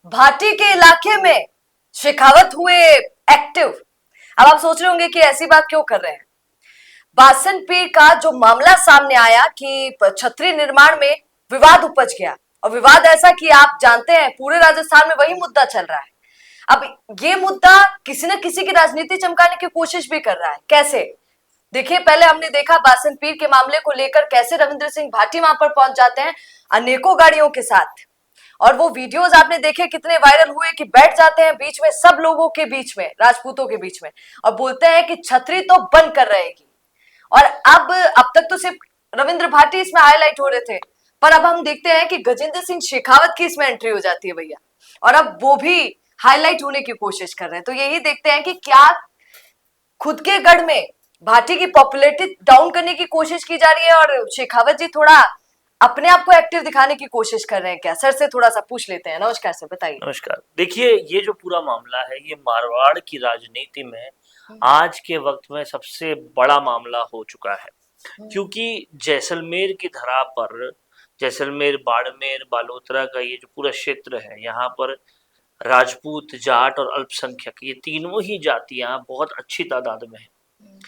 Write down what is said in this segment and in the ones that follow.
भाटी के इलाके में शेखावत हुए एक्टिव। अब आप सोच रहे होंगे कि ऐसी बात क्यों कर रहे हैं। बासन पीर का जो मामला सामने आया कि छतरी निर्माण में विवाद उपज गया, और विवाद ऐसा कि आप जानते हैं पूरे राजस्थान में वही मुद्दा चल रहा है। अब ये मुद्दा किसी न किसी की राजनीति चमकाने की कोशिश भी कर रहा है। कैसे? देखिए, पहले हमने देखा बासन पीर के मामले को लेकर कैसे रविंद्र सिंह भाटी वहां पर पहुंच जाते हैं अनेकों गाड़ियों के साथ, और वो वीडियोस आपने देखे कितने वायरल हुए कि बैठ जाते हैं बीच में, सब लोगों के बीच में, राजपूतों के बीच में, और बोलते हैं कि छतरी तो बंद कर रहेगी। और अब तक तो सिर्फ रविंद्र भाटी इसमें हाईलाइट हो रहे थे, पर अब हम देखते हैं कि गजेंद्र सिंह शेखावत की इसमें एंट्री हो जाती है भैया, और अब वो भी हाईलाइट होने की कोशिश कर रहे हैं। तो यही देखते हैं कि क्या खुद के गढ़ में भाटी की पॉपुलैरिटी डाउन करने की कोशिश की जा रही है, और शेखावत जी थोड़ा अपने आप को एक्टिव दिखाने की कोशिश कर रहे हैं क्या? सर से थोड़ा सा पूछ लेते हैं। नमस्कार सर, बताइए। नमस्कार। देखिए, ये जो पूरा मामला है ये मारवाड़ की राजनीति में आज के वक्त में सबसे बड़ा मामला हो चुका है, क्योंकि जैसलमेर की धरा पर, जैसलमेर, बाड़मेर, बालोतरा का ये जो पूरा क्षेत्र है, यहाँ पर राजपूत, जाट और अल्पसंख्यक, ये तीनों ही जातियां बहुत अच्छी तादाद में हैं।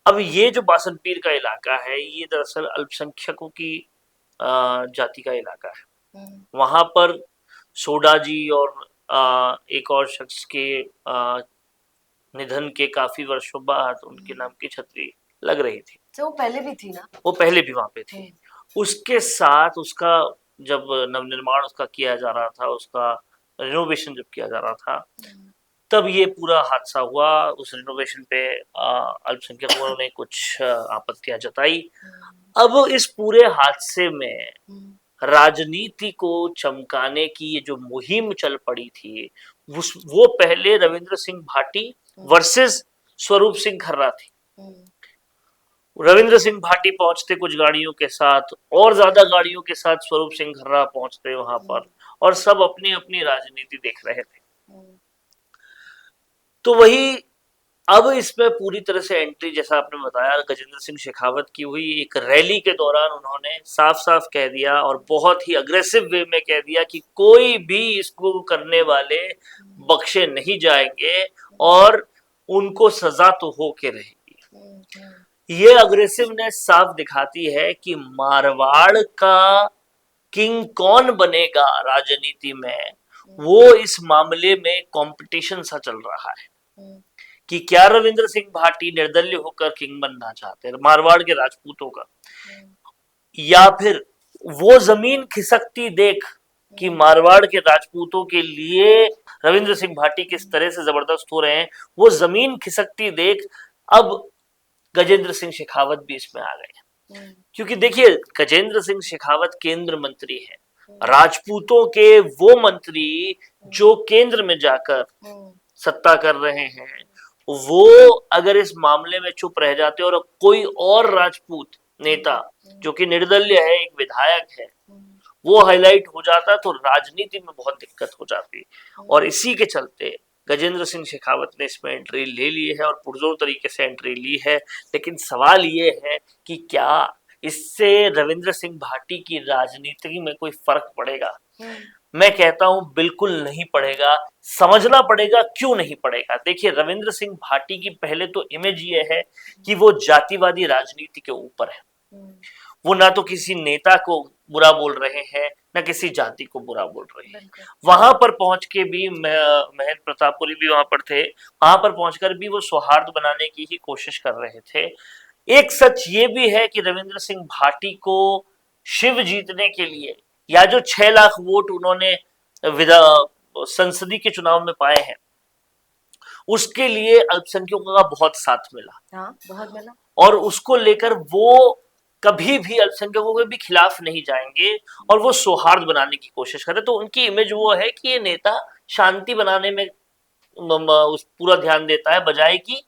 अब ये जो बासनपीर का इलाका है ये दरअसल अल्पसंख्यकों की जाति का इलाका है। वहां पर सोडा जी और एक और शख्स के निधन के काफी वर्षों बाद उनके नाम की छतरी लग रही थी। तो वो पहले भी थी ना? वो पहले भी वहां पे थी। उसके साथ उसका जब नवनिर्माण उसका किया जा रहा था, उसका रिनोवेशन जब किया जा रहा था, तब ये पूरा हादसा हुआ। उस रिनोवेशन पे अल्पसंख्यकों ने कुछ आपत्तियां जताई। अब इस पूरे हादसे में राजनीति को चमकाने की ये जो मुहिम चल पड़ी थी, वो पहले रविंद्र सिंह भाटी वर्सेस स्वरूप सिंह खर्रा थी। रविंद्र सिंह भाटी पहुंचते कुछ गाड़ियों के साथ, और ज्यादा गाड़ियों के साथ स्वरूप सिंह खर्रा पहुंचते वहां पर, और सब अपनी अपनी राजनीति देख रहे थे। तो वही अब इसमें पूरी तरह से एंट्री, जैसा आपने बताया, गजेंद्र सिंह शेखावत की हुई। एक रैली के दौरान उन्होंने साफ साफ कह दिया, और बहुत ही अग्रेसिव वे में कह दिया, कि कोई भी इसको करने वाले बख्शे नहीं जाएंगे और उनको सजा तो हो के रहेगी। ये अग्रेसिवनेस साफ दिखाती है कि मारवाड़ का किंग कौन बनेगा राजनीति में, वो इस मामले में कंपटीशन सा चल रहा है कि क्या रविंद्र सिंह भाटी निर्दलीय होकर किंग बनना चाहते हैं मारवाड़ के राजपूतों का, या फिर वो जमीन खिसकती देख कि मारवाड़ के राजपूतों के लिए रविंद्र सिंह भाटी किस तरह से जबरदस्त हो रहे हैं, वो जमीन खिसकती देख अब गजेंद्र सिंह शेखावत भी इसमें आ गए। क्योंकि देखिए, गजेंद्र सिंह शेखावत केंद्र मंत्री है, राजपूतों के वो मंत्री जो केंद्र में जाकर सत्ता कर रहे हैं, वो अगर इस मामले में चुप रह जाते और कोई और राजपूत नेता जो कि निर्दलीय है, एक विधायक है, वो हाईलाइट हो जाता तो राजनीति में बहुत दिक्कत हो जाती। और इसी के चलते गजेंद्र सिंह शेखावत ने इसमें एंट्री ले ली है, और पुरजोर तरीके से एंट्री ली है। लेकिन सवाल ये है कि क्या इससे रविंद्र सिंह भाटी की राजनीति में कोई फर्क पड़ेगा? मैं कहता हूं बिल्कुल नहीं पड़ेगा। समझना पड़ेगा क्यों नहीं पड़ेगा। देखिए, रविंद्र सिंह भाटी की पहले तो इमेज ये है कि वो जातिवादी राजनीति के ऊपर है। वो ना तो किसी नेता को बुरा बोल रहे हैं, ना किसी जाति को बुरा बोल रहे हैं। वहां पर पहुंच के भी महेंद्र प्रतापपुरी भी वहां पर थे, वहां पर पहुंचकर भी वो सौहार्द बनाने की ही कोशिश कर रहे थे। एक सच ये भी है कि रविंद्र सिंह भाटी को शिव जीतने के लिए, या जो 6 लाख वोट उन्होंने संसदीय के चुनाव में पाए हैं, उसके लिए अल्पसंख्यकों का बहुत साथ मिला। हाँ, बहुत मिला। और उसको लेकर वो कभी भी अल्पसंख्यकों के भी खिलाफ नहीं जाएंगे, और वो सौहार्द बनाने की कोशिश करें। तो उनकी इमेज वो है कि ये नेता शांति बनाने में उस पूरा ध्यान देता है, बजाय कि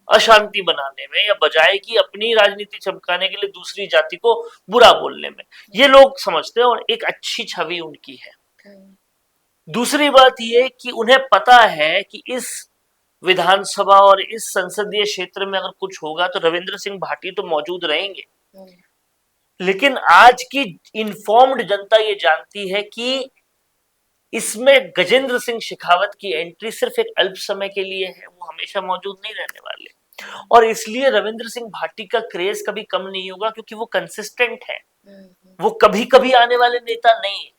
अशांति बनाने में, या बजाय कि अपनी राजनीति चमकाने के लिए दूसरी जाति को बुरा बोलने में। ये लोग समझते हैं, और एक अच्छी छवि उनकी है। दूसरी बात ये कि उन्हें पता है कि इस विधानसभा और इस संसदीय क्षेत्र में अगर कुछ होगा तो रविंद्र सिंह भाटी तो मौजूद रहेंगे, लेकिन आज की इन्फॉर्म्ड जनता ये जानती है कि इसमें गजेंद्र सिंह शेखावत की एंट्री सिर्फ एक अल्प समय के लिए है, वो हमेशा मौजूद नहीं रहने वाले। और इसलिए रविंद्र सिंह भाटी का क्रेज कभी कम नहीं होगा, क्योंकि वो कंसिस्टेंट है, वो कभी कभी आने वाले नेता नहीं है,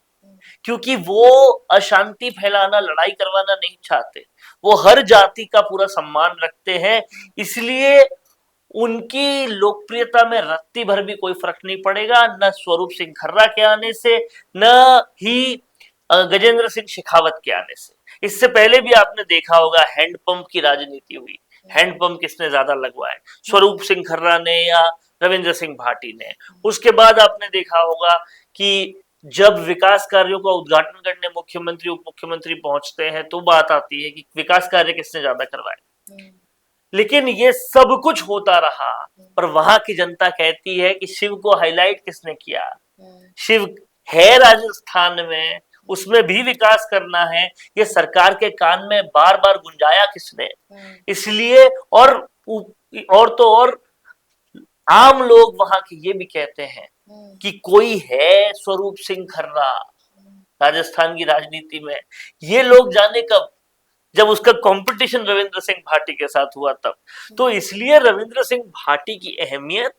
क्योंकि वो अशांति फैलाना, लड़ाई करवाना नहीं चाहते। वो हर जाति का पूरा सम्मान रखते हैं, इसलिए उनकी लोकप्रियता में रत्ती भर भी कोई फर्क नहीं पड़ेगा, न स्वरूप सिंह खर्रा के आने से, न ही गजेंद्र सिंह शेखावत के आने से। इससे पहले भी आपने देखा होगा हैंडपंप की राजनीति हुई, हैंडपंप किसने ज्यादा लगवाए, स्वरूप सिंह खर्रा ने या रविंद्र सिंह भाटी ने। उसके बाद आपने देखा होगा कि जब विकास कार्यों का उद्घाटन करने मुख्यमंत्री उप मुख्यमंत्री पहुंचते हैं तो बात आती है कि विकास कार्य किसने ज्यादा करवाए। लेकिन ये सब कुछ होता रहा, पर वहां की जनता कहती है कि शिव को हाईलाइट किसने किया। शिव है राजस्थान में, उसमें भी विकास करना है, ये सरकार के कान में बार बार गुंजाया किसने। इसलिए और तो और आम लोग वहां के ये भी कहते हैं कि कोई है स्वरूप सिंह खर्रा राजस्थान की राजनीति में। ये लोग जाने कब, जब उसका कंपटीशन रविंद्र सिंह भाटी के साथ हुआ तब। तो इसलिए रविंद्र सिंह भाटी की अहमियत,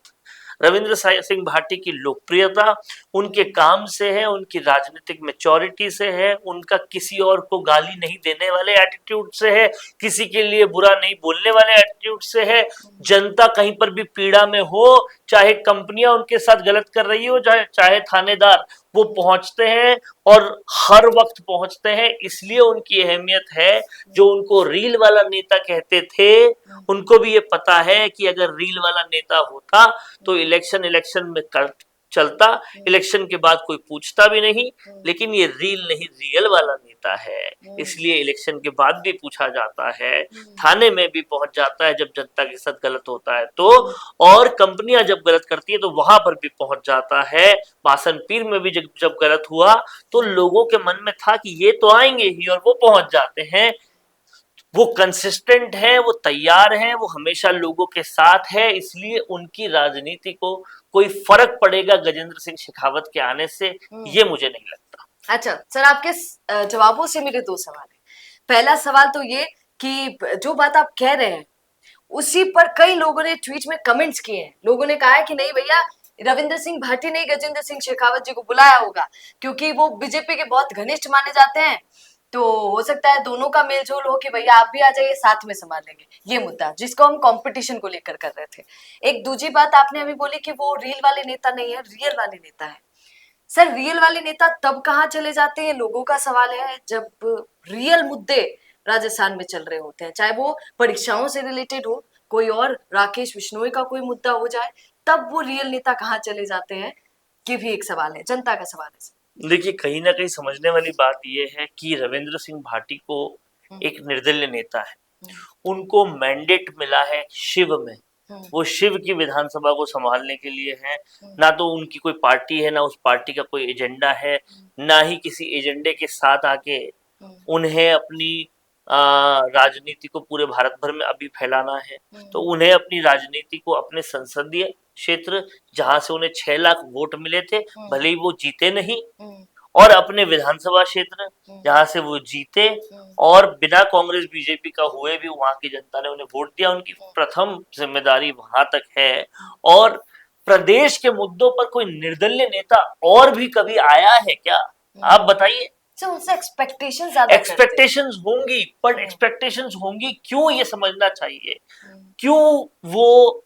रविंद्र सिंह भाटी की लोकप्रियता उनके काम से है, उनकी राजनीतिक मैच्योरिटी से है, उनका किसी और को गाली नहीं देने वाले एटीट्यूड से है, किसी के लिए बुरा नहीं बोलने वाले एटीट्यूड से है। जनता कहीं पर भी पीड़ा में हो, चाहे कंपनियां उनके साथ गलत कर रही हो, चाहे थानेदार, वो पहुंचते हैं और हर वक्त पहुंचते हैं। इसलिए उनकी अहमियत है। जो उनको रील वाला नेता कहते थे, उनको भी ये पता है कि अगर रील वाला नेता होता तो इलेक्शन में चलता, इलेक्शन के बाद कोई पूछता भी नहीं। लेकिन ये रील नहीं, रियल वाला नेता है, इसलिए इलेक्शन के बाद भी पूछा जाता है, थाने में भी पहुंच जाता है जब जनता के साथ गलत होता है तो, और कंपनियां जब गलत करती है तो वहां पर भी पहुंच जाता है। बासनपीर में भी जब गलत हुआ तो लोगों के मन में था कि ये तो आएंगे ही, और वो पहुंच जाते हैं। वो कंसिस्टेंट है, वो तैयार है, वो हमेशा लोगों के साथ है, इसलिए उनकी राजनीति को कोई फर्क पड़ेगा गजेंद्र सिंह शेखावत के आने से, ये मुझे नहीं लगता। अच्छा सर, आपके जवाबों से मेरे दो सवाल है। पहला सवाल तो ये कि जो बात आप कह रहे हैं उसी पर कई लोगों ने ट्वीट में कमेंट्स किए हैं। लोगों ने कहा है कि नहीं भैया, रविंद्र सिंह भाटी ने गजेंद्र सिंह शेखावत जी को बुलाया होगा क्योंकि वो बीजेपी के बहुत घनिष्ठ माने जाते हैं, तो हो सकता है दोनों का मेलजोल हो कि भैया आप भी आ जाइए, साथ में संभाल लेंगे। ये मुद्दा जिसको हम कंपटीशन को लेकर कर रहे थे। एक दूसरी बात आपने अभी बोली कि वो रील वाले नेता नहीं है, रियल वाले नेता है। सर, रियल वाले नेता तब कहाँ चले जाते हैं, लोगों का सवाल है, जब रियल मुद्दे राजस्थान में चल रहे होते हैं, चाहे वो परीक्षाओं से रिलेटेड हो, कोई और राकेश बिश्नोई का कोई मुद्दा हो जाए, तब वो रियल नेता कहाँ चले जाते हैं, ये भी एक सवाल है, जनता का सवाल है। देखिए, कहीं ना कहीं समझने वाली बात यह है कि रविंद्र सिंह भाटी को एक निर्दलीय नेता है, उनको मैंडेट मिला है शिव में, वो शिव की विधानसभा को संभालने के लिए है। ना तो उनकी कोई पार्टी है, ना उस पार्टी का कोई एजेंडा है, ना ही किसी एजेंडे के साथ आके उन्हें अपनी राजनीति को पूरे भारत भर में अभी फैलाना है। तो उन्हें अपनी राजनीति को अपने संसदीय क्षेत्र, जहां से उन्हें 6 लाख वोट मिले थे, भले ही वो जीते नहीं, और अपने विधानसभा क्षेत्र जहां से वो जीते और बिना कांग्रेस बीजेपी का हुए भी वहां की जनता ने उन्हें वोट दिया, उनकी प्रथम जिम्मेदारी वहां तक है। और प्रदेश के मुद्दों पर कोई निर्दलीय नेता और भी कभी आया है क्या, आप बताइए। उनसे एक्सपेक्टेशंस होंगी, पर एक्सपेक्टेशंस होंगी क्यों, ये समझना चाहिए। क्यों वो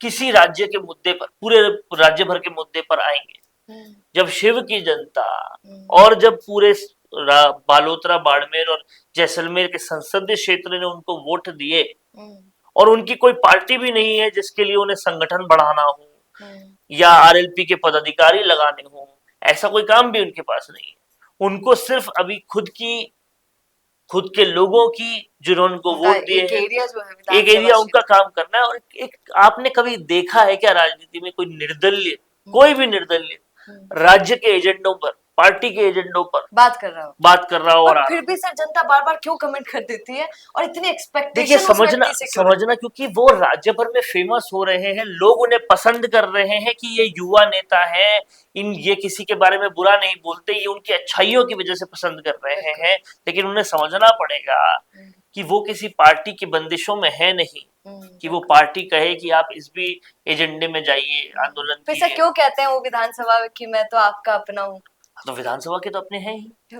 किसी राज्य के मुद्दे पर, पूरे राज्य भर के मुद्दे पर आएंगे, जब शिव की जनता और जब पूरे बालोतरा, बाड़मेर और जैसलमेर के संसदीय क्षेत्र ने उनको वोट दिए, और उनकी कोई पार्टी भी नहीं है जिसके लिए उन्हें संगठन बढ़ाना हो या आरएलपी के पदाधिकारी लगाने हो, ऐसा कोई काम भी उनके पास नहीं है। उनको सिर्फ अभी खुद के लोगों की, जिन्होंने उनको वोट दिए हैं, एक एरिया उनका काम करना है। और एक आपने कभी देखा है क्या राजनीति में कोई भी निर्दलीय राज्य के एजेंडों पर पार्टी के एजेंडों पर बात कर रहा हूँ बात कर रहा हो और और फिर भी सर जनता बार बार क्यों कमेंट कर देती है और इतनी देखिए एक्सपेक्टेशन उस समझना व्यक्ति से क्यों रखती समझना क्योंकि वो राज्य भर में फेमस हो रहे हैं, लोग उन्हें पसंद कर रहे हैं कि ये युवा नेता है, ये किसी के बारे में बुरा नहीं बोलते, ये उनकी अच्छाइयों की वजह से पसंद कर रहे हैं। लेकिन उन्हें समझना पड़ेगा कि वो किसी पार्टी की बंदिशों में है नहीं कि वो पार्टी कहे कि आप इस भी एजेंडे में जाइए, आंदोलन फिर सर कीजिए। क्यों कहते हैं वो विधानसभा की मैं तो आपका अपना हूँ? तो विधानसभा के तो अपने हैं ही।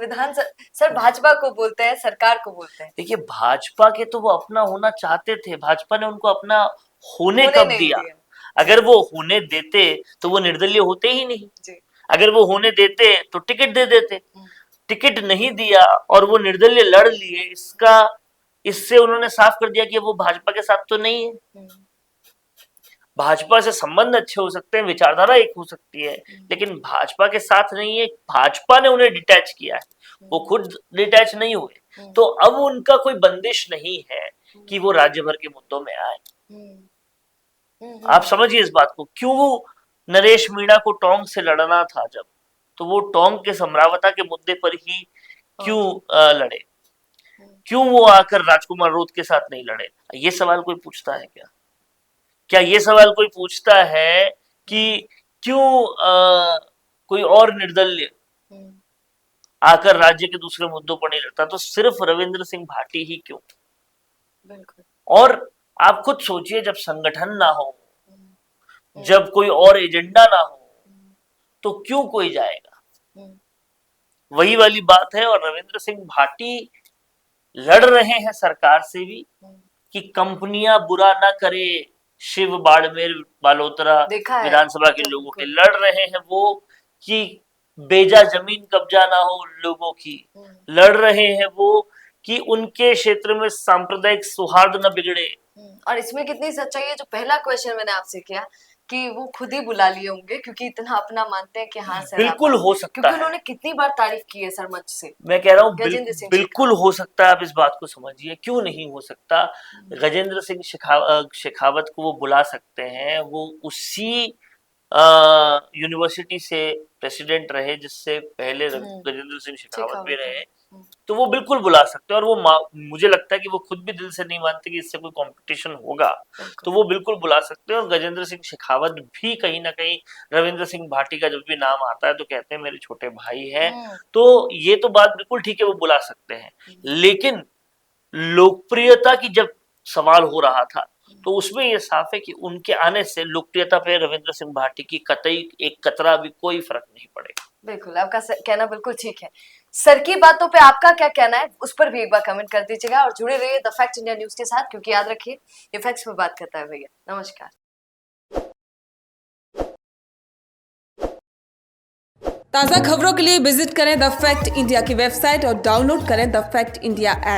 सर भाजपा को बोलते हैं, सरकार को बोलते हैं, देखिए भाजपा के तो वो अपना होना चाहते थे, भाजपा ने उनको अपना होने होने कब नहीं दिया? दिया। अगर वो होने देते तो वो निर्दलीय होते ही नहीं। जी अगर वो होने देते तो टिकट दे देते, टिकट नहीं दिया और वो निर्दलीय लड़ लिए, इससे उन्होंने साफ कर दिया कि वो भाजपा के साथ तो नहीं है। भाजपा से संबंध अच्छे हो सकते हैं, विचारधारा एक हो सकती है, लेकिन भाजपा के साथ नहीं है। भाजपा ने उन्हें डिटैच किया है, वो खुद डिटैच नहीं हुए, तो अब उनका कोई बंदिश नहीं है कि वो राज्य भर के मुद्दों में आए। आप समझिए इस बात को, क्यों नरेश मीणा को टोंक से लड़ना था जब, तो वो टोंक के समरावता के मुद्दे पर ही क्यों लड़े, क्यों वो आकर राजकुमार रोध के साथ नहीं लड़े? ये सवाल कोई पूछता है क्या? क्या ये सवाल कोई पूछता है कि क्यों कोई और निर्दलीय आकर राज्य के दूसरे मुद्दों पर नहीं लड़ता? तो सिर्फ रविंद्र सिंह भाटी ही क्यों? बिल्कुल। और आप खुद सोचिए, जब संगठन ना हो, जब कोई और एजेंडा ना हो, तो क्यों कोई जाएगा? वही वाली बात है। और रविंद्र सिंह भाटी लड़ रहे हैं सरकार से भी कि कंपनियां बुरा ना करे, शिव बाड़मेर बालोतरा विधानसभा के लोगों के लड़ रहे हैं वो कि बेजा जमीन कब्जा ना हो लोगों की, लड़ रहे हैं वो कि उनके क्षेत्र में सांप्रदायिक सौहार्द न बिगड़े। और इसमें कितनी सच्चाई है, जो पहला क्वेश्चन मैंने आपसे किया कि वो खुद ही बुला लिए होंगे क्योंकि इतना अपना मानते हैं कि हाँ सर बिल्कुल हो सकता क्योंकि है। उन्होंने कितनी बार तारीफ की है सर मंच से। मैं कह रहा हूँ बिल्कुल हो सकता है, आप इस बात को समझिए, क्यों नहीं हो सकता? गजेंद्र सिंह शेखावत को वो बुला सकते हैं, वो उसी यूनिवर्सिटी से प्रेसिडेंट रहे जिससे पहले गजेंद्र सिंह शेखावत भी रहे, तो वो बिल्कुल बुला सकते हैं। और वो मुझे लगता है कि वो खुद भी दिल से नहीं मानते कि इससे कोई कंपटीशन होगा, तो वो बिल्कुल बुला सकते हैं। और गजेंद्र सिंह शेखावत भी कहीं ना कहीं रविंद्र सिंह भाटी का जब भी नाम आता है तो कहते हैं मेरे छोटे भाई हैं, तो ये तो बात बिल्कुल ठीक है, वो बुला सकते हैं। लेकिन लोकप्रियता की जब सवाल हो रहा था तो उसमें यह साफ है कि उनके आने से लोकप्रियता पे रविंद्र सिंह भाटी की कतई एक कतरा भी कोई फर्क नहीं पड़ेगा। बिल्कुल, आपका कहना बिल्कुल ठीक है। सर की बातों पे आपका क्या कहना है उस पर भी एक बार कमेंट कर दीजिएगा और जुड़े रहिए द फैक्ट इंडिया न्यूज के साथ, क्योंकि याद रखिए ये फैक्ट्स पे बात करता है भैया। नमस्कार। ताज़ा खबरों के लिए विजिट करें द फैक्ट इंडिया की वेबसाइट और डाउनलोड करें द फैक्ट इंडिया ऐप।